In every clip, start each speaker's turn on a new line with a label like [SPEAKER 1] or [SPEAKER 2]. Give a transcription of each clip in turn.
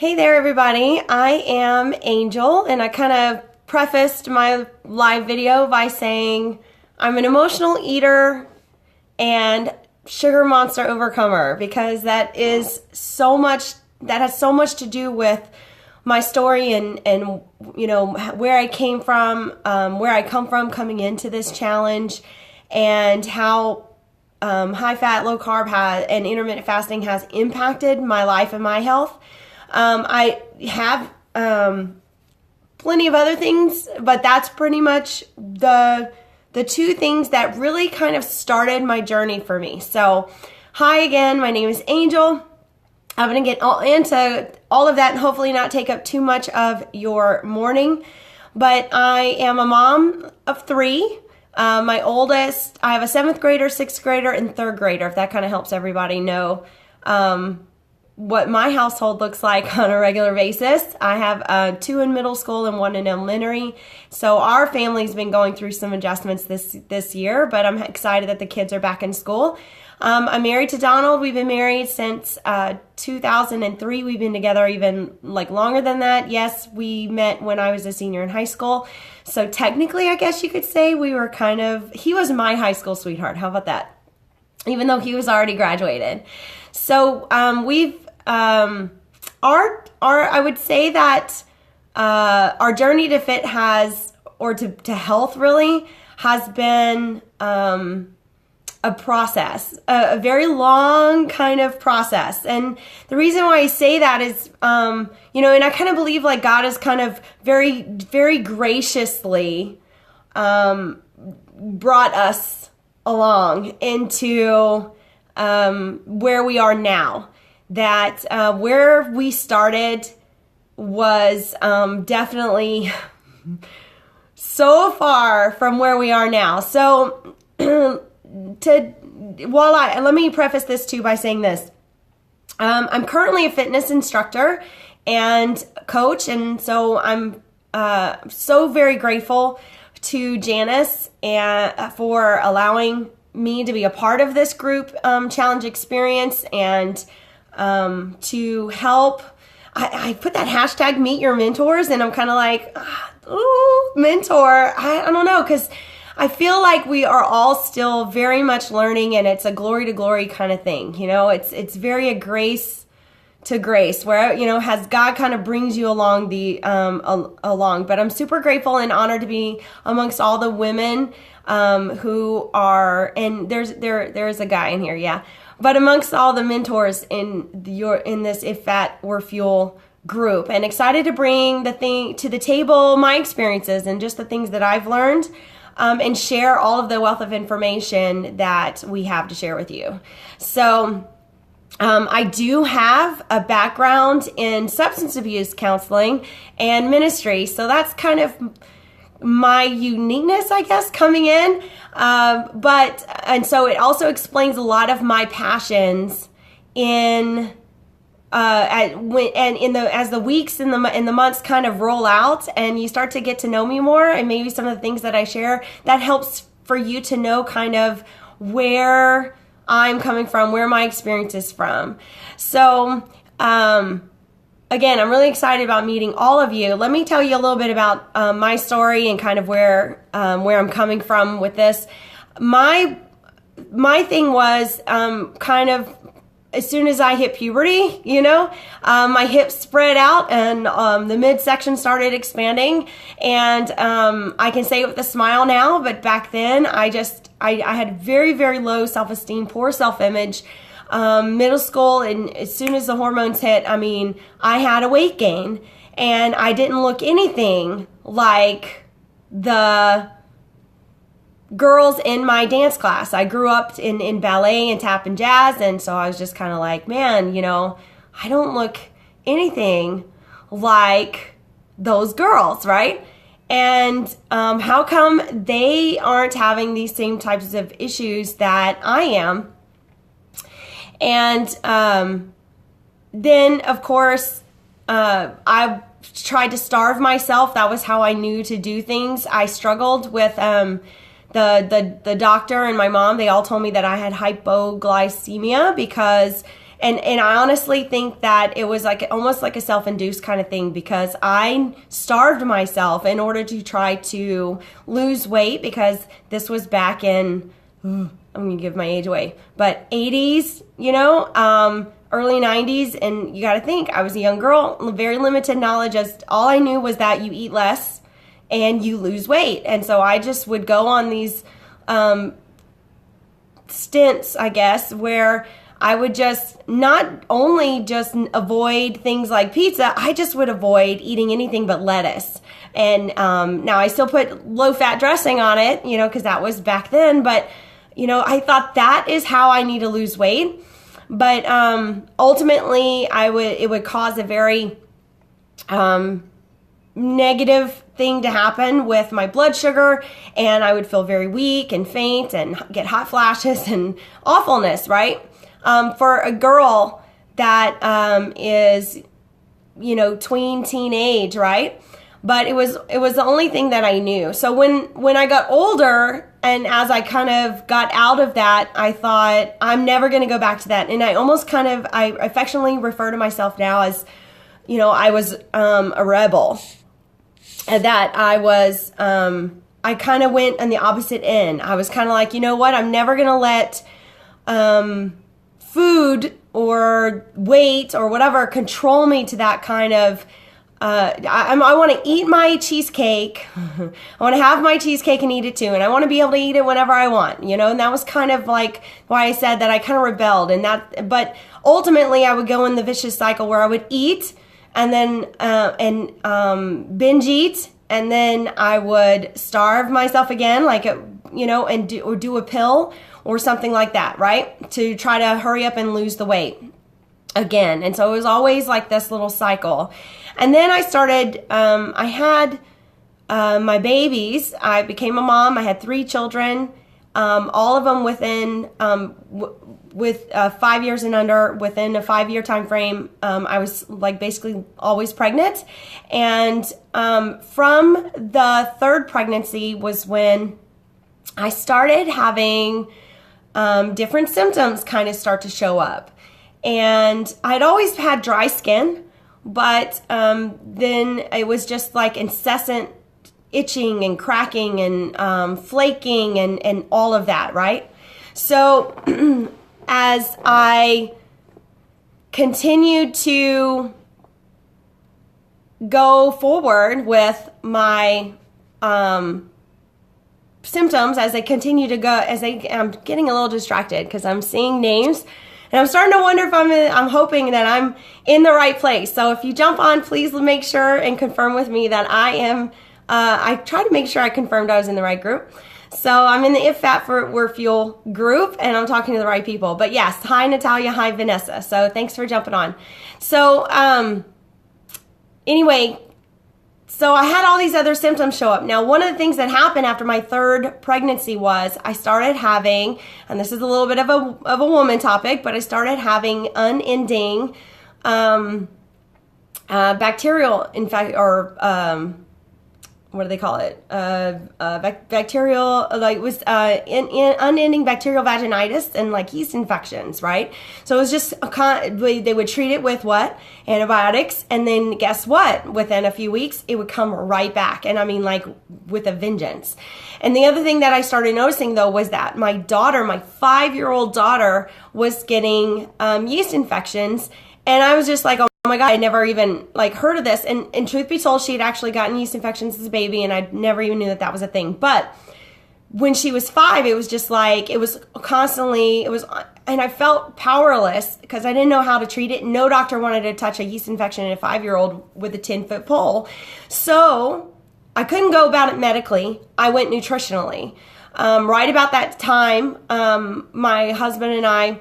[SPEAKER 1] Hey there, everybody. I am Angel, and I kind of prefaced my live video by saying I'm an emotional eater and sugar monster overcomer because that has so much to do with my story and you know where I came from, where I come from coming into this challenge, and how high fat, low carb and intermittent fasting has impacted my life and my health. I have plenty of other things, but that's pretty much the two things that really kind of started my journey for me. So, hi again, my name is Angel. I'm going to get into all of that and hopefully not take up too much of your morning. But I am a mom of three. My oldest, I have a 7th grader, 6th grader, and 3rd grader, if that kind of helps everybody know what my household looks like on a regular basis. I have 2 in middle school and 1 in elementary. So our family's been going through some adjustments this year, but I'm excited that the kids are back in school. I'm married to Donald. We've been married since 2003. We've been together even longer than that. Yes, we met when I was a senior in high school. So technically, I guess you could say we were he was my high school sweetheart. How about that? Even though he was already graduated. So I would say that our journey to fit to health really has been a process, a very long kind of process. And the reason why I say that is, and I kind of believe God is kind of very, very graciously brought us along into where we are now. That where we started was definitely so far from where we are now. So let me preface this too by saying this. I'm currently a fitness instructor and coach, and so I'm so very grateful to Janice for allowing me to be a part of this group challenge experience and to help. I put that hashtag meet your mentors, and I'm kind of like, ooh, mentor. I don't know, because I feel like we are all still very much learning, and it's a glory to glory kind of thing. It's very a grace to grace, where has God kind of brings you along along. But I'm super grateful and honored to be amongst all the women who are, and there's a guy in here, yeah. But amongst all the mentors in this If Fat Were Fuel group, and excited to bring to the table my experiences and just the things that I've learned, and share all of the wealth of information that we have to share with you. So I do have a background in substance abuse counseling and ministry, so that's kind of my uniqueness, I guess, coming in. And so it also explains a lot of my passions as the weeks and the months kind of roll out, and you start to get to know me more, and maybe some of the things that I share, that helps for you to know kind of where I'm coming from, where my experience is from. So, again, I'm really excited about meeting all of you. Let me tell you a little bit about my story and kind of where I'm coming from with this. My thing was kind of as soon as I hit puberty, my hips spread out and the midsection started expanding. And I can say it with a smile now, but back then I had very, very low self-esteem, poor self-image. Middle school, and as soon as the hormones hit, I had a weight gain, and I didn't look anything like the girls in my dance class. I grew up in ballet and tap and jazz, and so I was just kind of like, man, I don't look anything like those girls, right? And how come they aren't having these same types of issues that I am? And then, of course, I tried to starve myself. That was how I knew to do things. I struggled with the doctor and my mom. They all told me that I had hypoglycemia because And I honestly think that it was like almost like a self-induced kind of thing, because I starved myself in order to try to lose weight, because this was back in, I'm going to give my age away, but 80s, early 90s. And you got to think, I was a young girl, very limited knowledge. All I knew was that you eat less and you lose weight. And so I just would go on these stints, I guess, where I would just not only just avoid things like pizza, I just would avoid eating anything but lettuce. And now I still put low-fat dressing on it, because that was back then. But, I thought that is how I need to lose weight. But ultimately, it would cause a very negative thing to happen with my blood sugar, and I would feel very weak and faint and get hot flashes and awfulness, right? For a girl that is, tween teenage, right? But it was the only thing that I knew. So when I got older, and as I kind of got out of that, I thought, I'm never going to go back to that. And I almost I affectionately refer to myself now as, I was a rebel. And that I was, I kind of went on the opposite end. I was kind of like, you know what? I'm never going to let food or weight or whatever control me to that kind of, I want to eat my cheesecake. I want to have my cheesecake and eat it too. And I want to be able to eat it whenever I want, and that was kind of like why I said that I kind of rebelled. But ultimately I would go in the vicious cycle where I would eat and then, binge eat. And then I would starve myself again, and do a pill or something like that, right? To try to hurry up and lose the weight again. And so it was always like this little cycle. And then I started, I had my babies. I became a mom. I had 3 children, all of them within, with 5 years and under, within a 5-year time frame. I was basically always pregnant. And from the 3rd pregnancy was when I started having different symptoms kind of start to show up. And I'd always had dry skin, but then it was just like incessant itching and cracking and flaking and all of that, right? So as I continued to go forward with my symptoms, as they continue to go, I'm getting a little distracted because I'm seeing names. And I'm starting to wonder if I'm hoping that I'm in the right place. So if you jump on, please make sure and confirm with me that I am, I try to make sure I confirmed I was in the right group. So I'm in the If Fat Were Fuel group, and I'm talking to the right people. But yes, hi Natalia, hi Vanessa. So thanks for jumping on. So anyway, so I had all these other symptoms show up. Now, one of the things that happened after my 3rd pregnancy was I started having, and this is a little bit of a woman topic, but I started having unending bacterial what do they call it? Bacterial, unending bacterial vaginitis and yeast infections, right? So it was just they would treat it with what? Antibiotics, and then guess what? Within a few weeks, it would come right back, and I mean with a vengeance. And the other thing that I started noticing though was that my daughter, my 5-year-old daughter, was getting yeast infections, and I was just like, oh my God, I never even heard of this. And truth be told, she had actually gotten yeast infections as a baby, and I never even knew that was a thing. But when she was 5, it was just it was constantly, and I felt powerless because I didn't know how to treat it. No doctor wanted to touch a yeast infection in a 5-year-old with a 10-foot pole. So I couldn't go about it medically. I went nutritionally. Right about that time, my husband and I,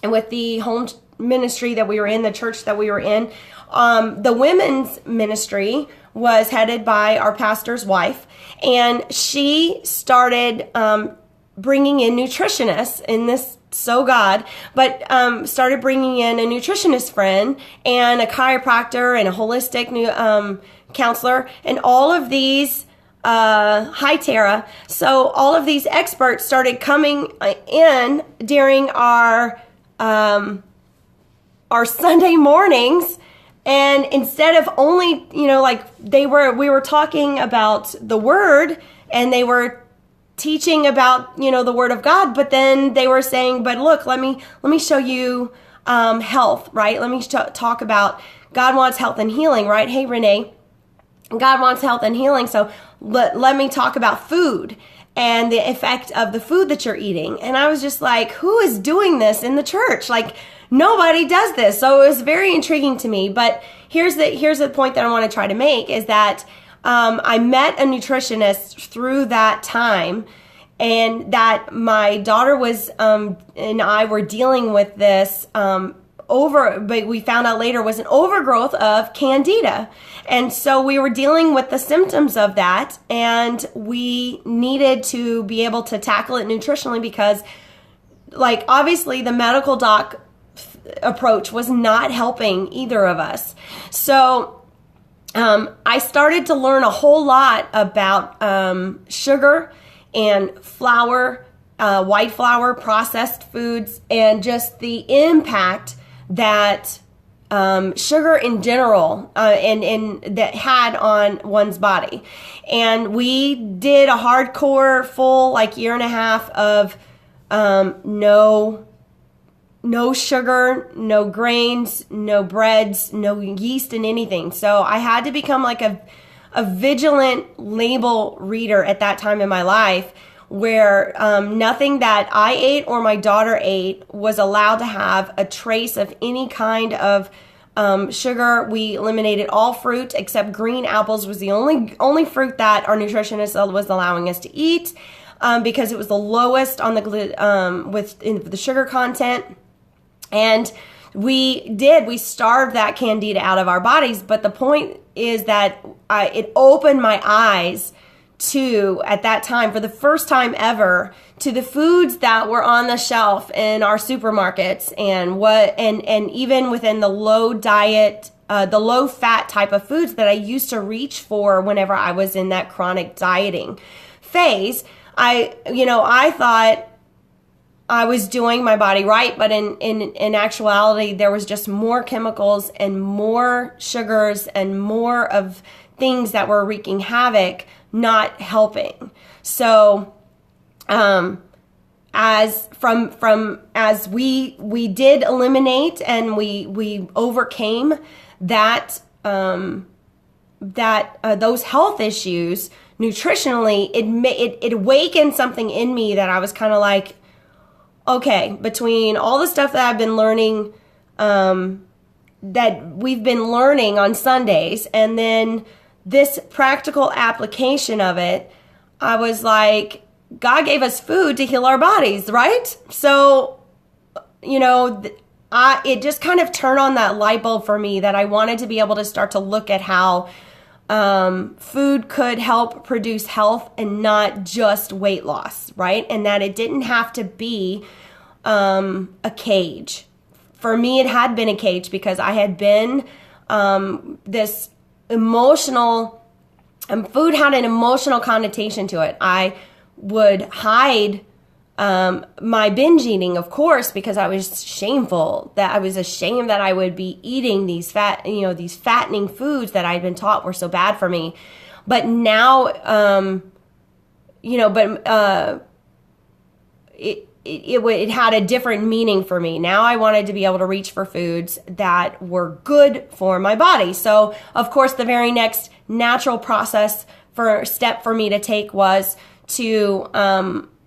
[SPEAKER 1] and with the home ministry that we were in, the church that we were in, the women's ministry was headed by our pastor's wife, and she started bringing in nutritionists in this, so God, but started bringing in a nutritionist friend and a chiropractor and a holistic counselor, and all of these hi Tara. So all of these experts started coming in during our our Sunday mornings, and instead of only, like we were talking about the Word, and they were teaching about, the Word of God, but then they were saying, but look, let me show you health, right? Let me talk about God wants health and healing, right? Hey, Renee, God wants health and healing, so let me talk about food and the effect of the food that you're eating. And I was just like, who is doing this in the church? Like, nobody does this. So it was very intriguing to me. But here's the point that I want to try to make is that I met a nutritionist through that time, and that my daughter was and I were dealing with this but we found out later was an overgrowth of candida. And so we were dealing with the symptoms of that, and we needed to be able to tackle it nutritionally because, like, obviously the medical doc approach was not helping either of us. So I started to learn a whole lot about sugar and flour, white flour, processed foods, and just the impact that sugar in general and that had on one's body. And we did a hardcore full year and a half of no sugar, no grains, no breads, no yeast in anything. So I had to become like a vigilant label reader at that time in my life, where nothing that I ate or my daughter ate was allowed to have a trace of any kind of sugar. We eliminated all fruit except green apples was the only fruit that our nutritionist was allowing us to eat because it was the lowest on the sugar content. And we starved that candida out of our bodies. But the point is that it opened my eyes to, at that time, for the first time ever, to the foods that were on the shelf in our supermarkets, and even within the low diet, the low fat type of foods that I used to reach for whenever I was in that chronic dieting phase. I thought I was doing my body right, but in actuality, there was just more chemicals and more sugars and more of things that were wreaking havoc, not helping. So, as we did eliminate and we overcame that those health issues nutritionally, it awakened something in me that I was kind of like, okay, between all the stuff that I've been learning, that we've been learning on Sundays, and then this practical application of it, I was like, God gave us food to heal our bodies, right? So, it just kind of turned on that light bulb for me that I wanted to be able to start to look at how food could help produce health and not just weight loss, right? And that it didn't have to be a cage. For me, it had been a cage because I had been this emotional, food had an emotional connotation to it. I would hide my binge eating, of course, because I was shameful, that I was ashamed that I would be eating these fattening foods that I'd been taught were so bad for me. But now, it had a different meaning for me. Now I wanted to be able to reach for foods that were good for my body. So, of course, the very next natural step for me to take was to,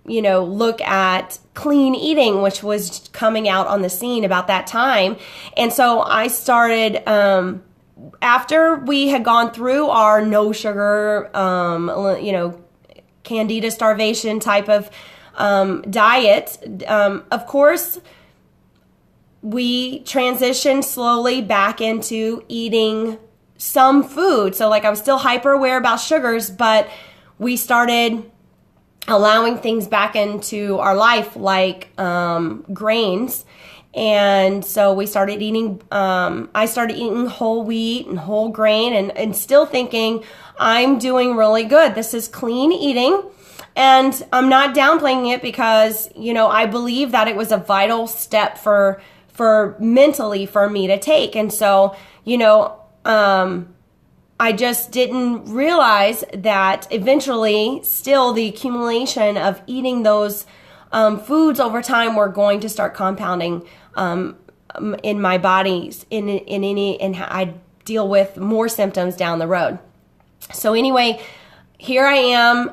[SPEAKER 1] look at clean eating, which was coming out on the scene about that time. And so I started, after we had gone through our no sugar, candida starvation type of diet, of course, we transitioned slowly back into eating some food. So I was still hyper aware about sugars, but we started allowing things back into our life like grains. And so we started eating, I started eating whole wheat and whole grain and still thinking I'm doing really good. This is clean eating. And I'm not downplaying it because, I believe that it was a vital step for for mentally for me to take. And so, I just didn't realize that eventually still the accumulation of eating those foods over time were going to start compounding in my bodies and I deal with more symptoms down the road. So anyway, here I am.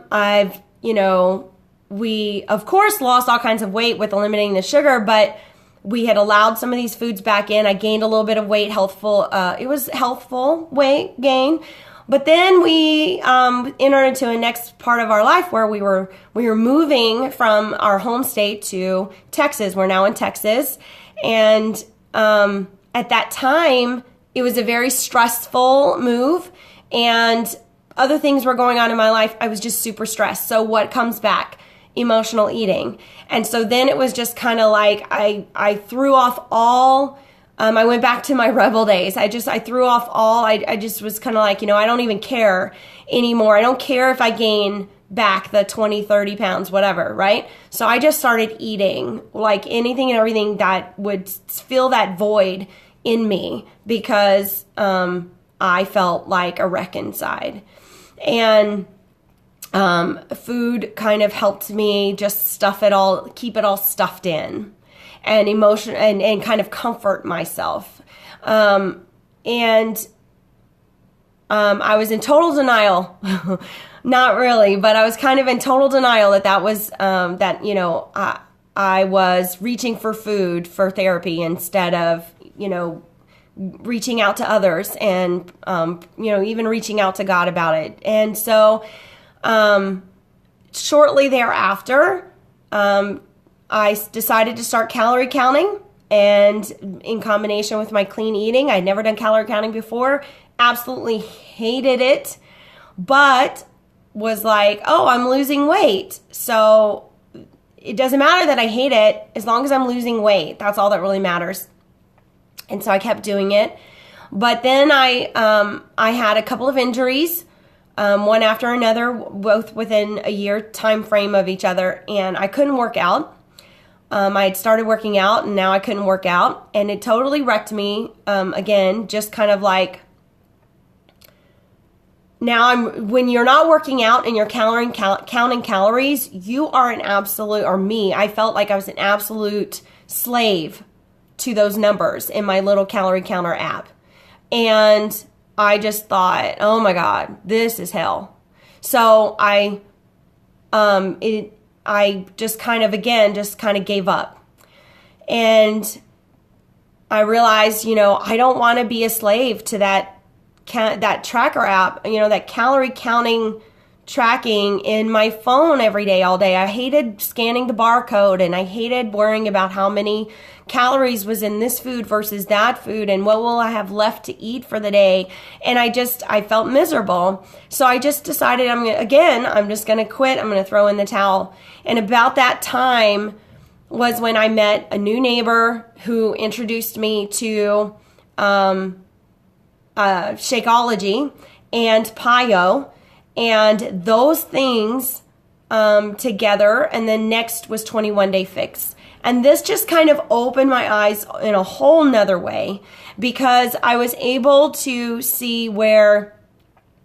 [SPEAKER 1] We of course lost all kinds of weight with eliminating the sugar, but we had allowed some of these foods back in. I gained a little bit of weight, it was healthful weight gain. But then we entered into a next part of our life where we were moving from our home state to Texas. We're now in Texas. And at that time, it was a very stressful move, and other things were going on in my life. I was just super stressed. So what comes back? Emotional eating. And so then it was just kind of like I threw off all, I went back to my rebel days. I threw off all, I just was kind of like, I don't even care anymore. I don't care if I gain back the 20, 30 pounds, whatever, right? So I just started eating like anything and everything that would fill that void in me, because I felt like a wreck inside. And food kind of helped me just keep it all stuffed in, and emotion and kind of comfort myself. I was in total denial, not really, but I was kind of in total denial that was, I was reaching for food for therapy instead of, reaching out to others and, even reaching out to God about it. And so, shortly thereafter, I decided to start calorie counting, and in combination with my clean eating, I'd never done calorie counting before, absolutely hated it, but was like, oh, I'm losing weight. So it doesn't matter that I hate it, as long as I'm losing weight. That's all that really matters. And so I kept doing it. But then I had a couple of injuries, one after another, both within a year time frame of each other, and I couldn't work out. I had started working out, and now I couldn't work out, and it totally wrecked me. Again, just kind of like, when you're not working out and you're counting calories, you are an absolute, or me, I felt like I was an absolute slave to those numbers in my little calorie counter app. And I just thought, oh my God, this is hell. So I just kind of gave up. And I realized, I don't want to be a slave to that tracker app, that calorie counting tracking in my phone every day, all day. I hated scanning the barcode, and I hated worrying about how many calories was in this food versus that food, and what will I have left to eat for the day. And I felt miserable. So I just decided I'm just going to quit. I'm going to throw in the towel. And about that time was when I met a new neighbor who introduced me to Shakeology and Pio, and those things together. And then next was 21 Day Fix. And this just kind of opened my eyes in a whole nother way, because I was able to see where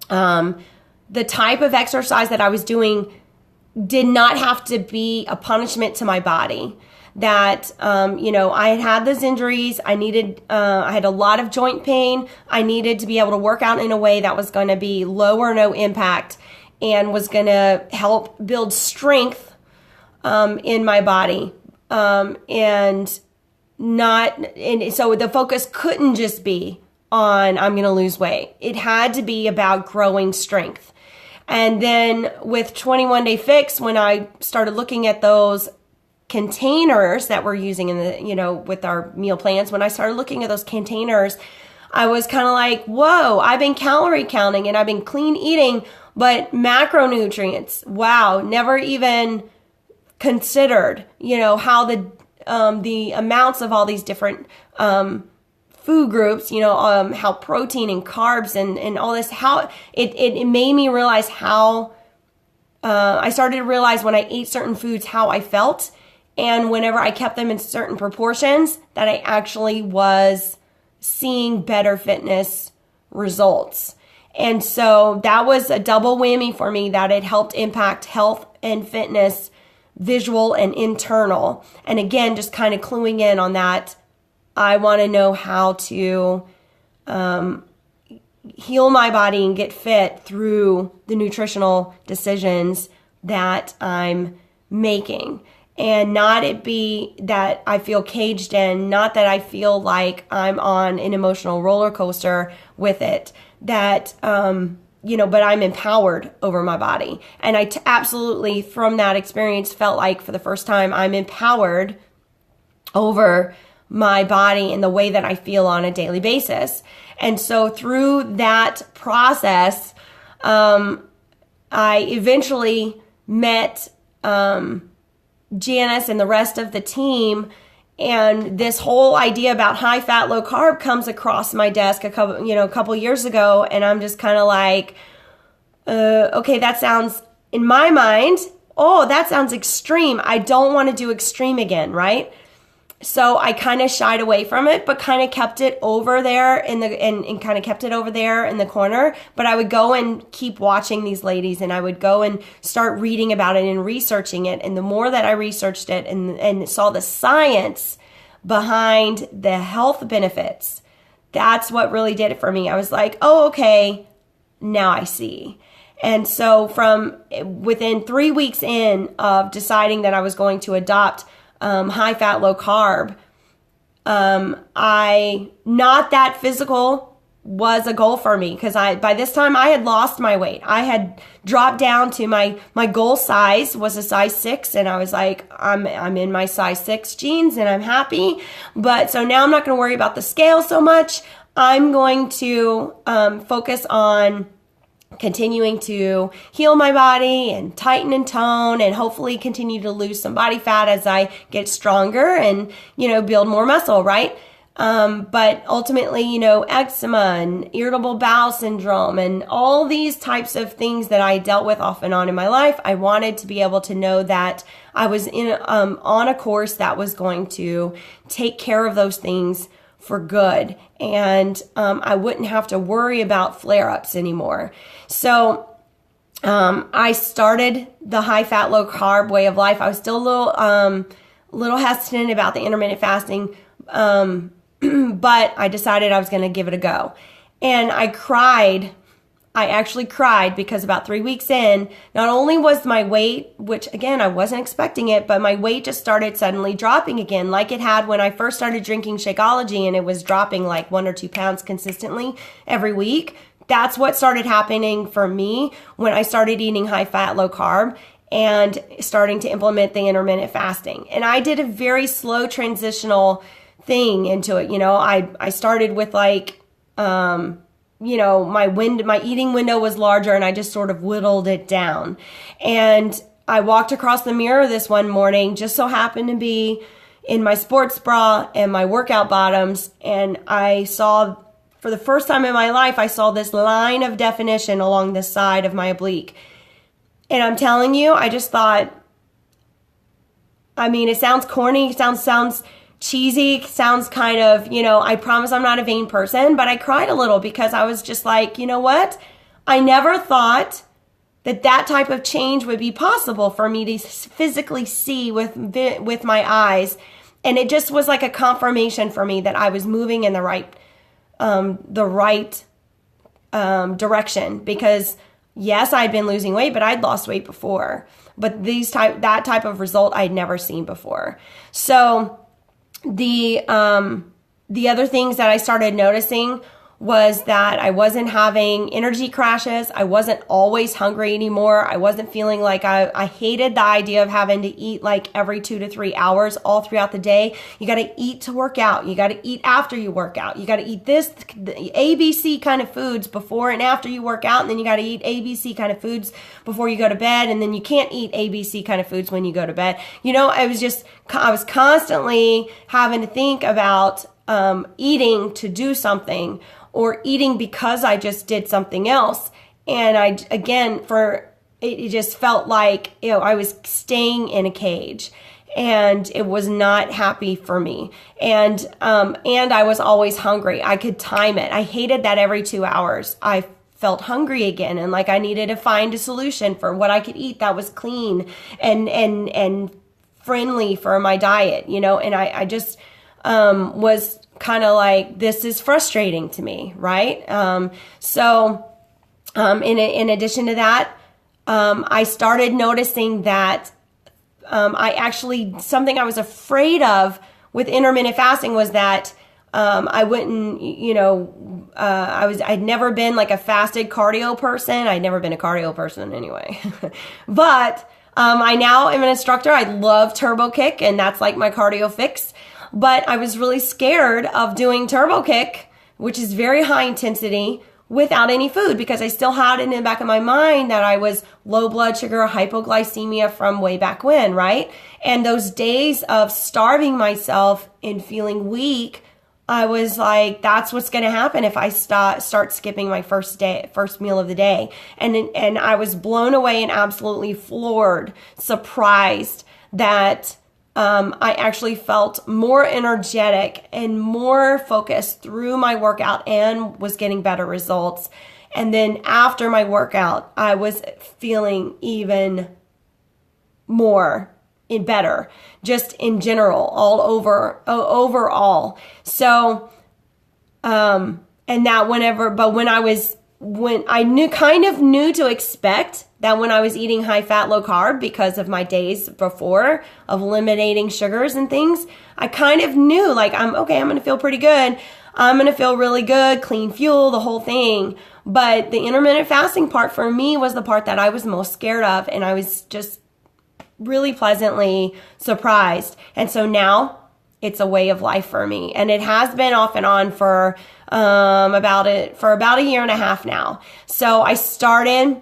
[SPEAKER 1] the type of exercise that I was doing did not have to be a punishment to my body. That, I had those injuries. I had a lot of joint pain. I needed to be able to work out in a way that was going to be low or no impact, and was going to help build strength in my body. And so the focus couldn't just be on, I'm going to lose weight. It had to be about growing strength. And then with 21 Day Fix, when I started looking at those containers that we're using in the, with our meal plans, when I started looking at those containers, I was kind of like, whoa, I've been calorie counting and I've been clean eating, but macronutrients, wow, never even considered, how the amounts of all these different food groups, how protein and carbs and all this, how it made me realize how I started to realize when I ate certain foods how I felt, And whenever I kept them in certain proportions, that I actually was seeing better fitness results. And so that was a double whammy for me, that it helped impact health and fitness, visual and internal. And again, just kind of cluing in on that, I want to know how to heal my body and get fit through the nutritional decisions that I'm making. And not it be that I feel caged in, not that I feel like I'm on an emotional roller coaster with it, that, but I'm empowered over my body. And I absolutely, from that experience, felt like for the first time, I'm empowered over my body and the way that I feel on a daily basis. And so through that process, I eventually met Janice and the rest of the team, and this whole idea about high fat, low carb comes across my desk a couple years ago, and I'm just kind of like, okay, that sounds, in my mind, that sounds extreme. I don't want to do extreme again, right? So I kind of shied away from it, but kind of kept it over there in the corner. But I would go and keep watching these ladies, and I would go and start reading about it and researching it. And the more that I researched it and saw the science behind the health benefits, that's what really did it for me. I was like, oh, okay, now I see. And so from within 3 weeks in of deciding that I was going to adopt high fat, low carb, not that physical was a goal for me, because by this time I had lost my weight. I had dropped down to my goal size was a size 6, and I was like, I'm in my size 6 jeans and I'm happy. But so now I'm not going to worry about the scale so much. I'm going to focus on continuing to heal my body and tighten and tone, and hopefully continue to lose some body fat as I get stronger and, build more muscle, right? But ultimately, eczema and irritable bowel syndrome and all these types of things that I dealt with off and on in my life, I wanted to be able to know that I was on a course that was going to take care of those things for good, and I wouldn't have to worry about flare-ups anymore. So I started the high fat, low carb way of life. I was still a little hesitant about the intermittent fasting, but I decided I was going to give it a go. And I actually cried, because about 3 weeks in, not only was my weight, which again, I wasn't expecting it, but my weight just started suddenly dropping again, like it had when I first started drinking Shakeology, and it was dropping like 1 or 2 pounds consistently every week. That's what started happening for me when I started eating high fat, low carb and starting to implement the intermittent fasting. And I did a very slow transitional thing into it. I started with like, my eating window was larger, and I just sort of whittled it down. And I walked across the mirror this one morning, just so happened to be in my sports bra and my workout bottoms, and I saw, for the first time in my life, I saw this line of definition along the side of my oblique. And I'm telling you, I just thought, it sounds corny, it sounds cheesy, sounds kind of, I promise I'm not a vain person, but I cried a little, because I was just like, you know what? I never thought that type of change would be possible for me to physically see with my eyes. And it just was like a confirmation for me that I was moving in the right direction, because yes, I'd been losing weight, but I'd lost weight before, but that type of result I'd never seen before. So the other things that I started noticing was that I wasn't having energy crashes. I wasn't always hungry anymore. I wasn't feeling like I hated the idea of having to eat like every 2 to 3 hours all throughout the day. You got to eat to work out. You got to eat after you work out. You got to eat the ABC kind of foods before and after you work out. And then you got to eat ABC kind of foods before you go to bed. And then you can't eat ABC kind of foods when you go to bed. I was constantly having to think about eating to do something, or eating because I just did something else. And it just felt like, I was staying in a cage. and it was not happy for me. And I was always hungry. I could time it. I hated that every 2 hours I felt hungry again, and like I needed to find a solution for what I could eat that was clean and friendly for my diet, you know. And I just was kind of like, this is frustrating to me, right? In addition to that, I started noticing that something I was afraid of with intermittent fasting was that I wouldn't, you know, I'd never been like a fasted cardio person. I'd never been a cardio person anyway. But I now am an instructor. I love turbo kick, and that's like my cardio fix. But I was really scared of doing turbo kick, which is very high intensity, without any food, because I still had it in the back of my mind that I was low blood sugar, hypoglycemia from way back when, right? And those days of starving myself and feeling weak, I was like, that's what's going to happen if I start skipping my first meal of the day. And I was blown away and absolutely floored, surprised that I actually felt more energetic and more focused through my workout and was getting better results. And then after my workout, I was feeling even more better, just in general, overall. So, and that when I knew to expect that when I was eating high fat, low carb, because of my days before of eliminating sugars and things, I kind of knew like, I'm going to feel pretty good. I'm going to feel really good, clean fuel, the whole thing. But the intermittent fasting part for me was the part that I was most scared of. And I was just really pleasantly surprised. And so now it's a way of life for me. And it has been off and on for about a year and a half now. So I started,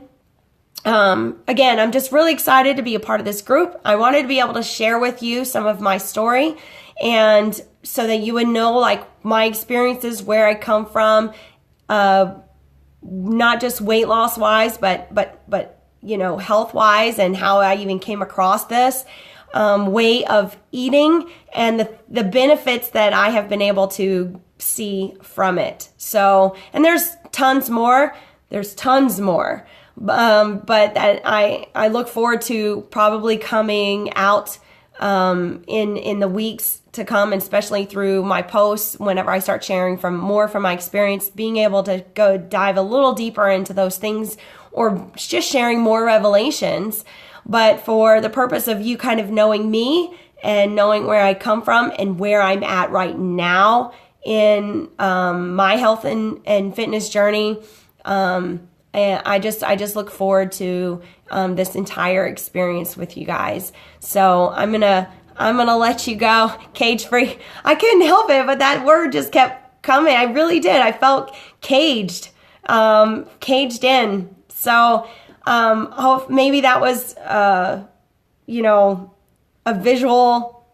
[SPEAKER 1] again, I'm just really excited to be a part of this group. I wanted to be able to share with you some of my story, and so that you would know like my experiences, where I come from, not just weight loss wise, but you know, health wise, and how I even came across this way of eating, and the benefits that I have been able to see from it. So, and there's tons more. But that I look forward to probably coming out in the weeks to come, and especially through my posts, whenever I start sharing more from my experience, being able to go dive a little deeper into those things, or just sharing more revelations. But for the purpose of you kind of knowing me and knowing where I come from and where I'm at right now in my health and fitness journey, and I just look forward to this entire experience with you guys. So I'm gonna let you go, cage free. I couldn't help it, but that word just kept coming. I really did. I felt caged in. So hope maybe that was you know, a visual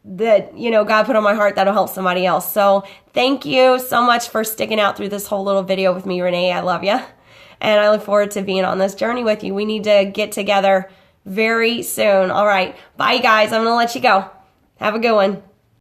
[SPEAKER 1] that, you know, God put on my heart that'll help somebody else. So thank you so much for sticking out through this whole little video with me, Renee. I love you. And I look forward to being on this journey with you. We need to get together very soon. All right. Bye, guys. I'm going to let you go. Have a good one.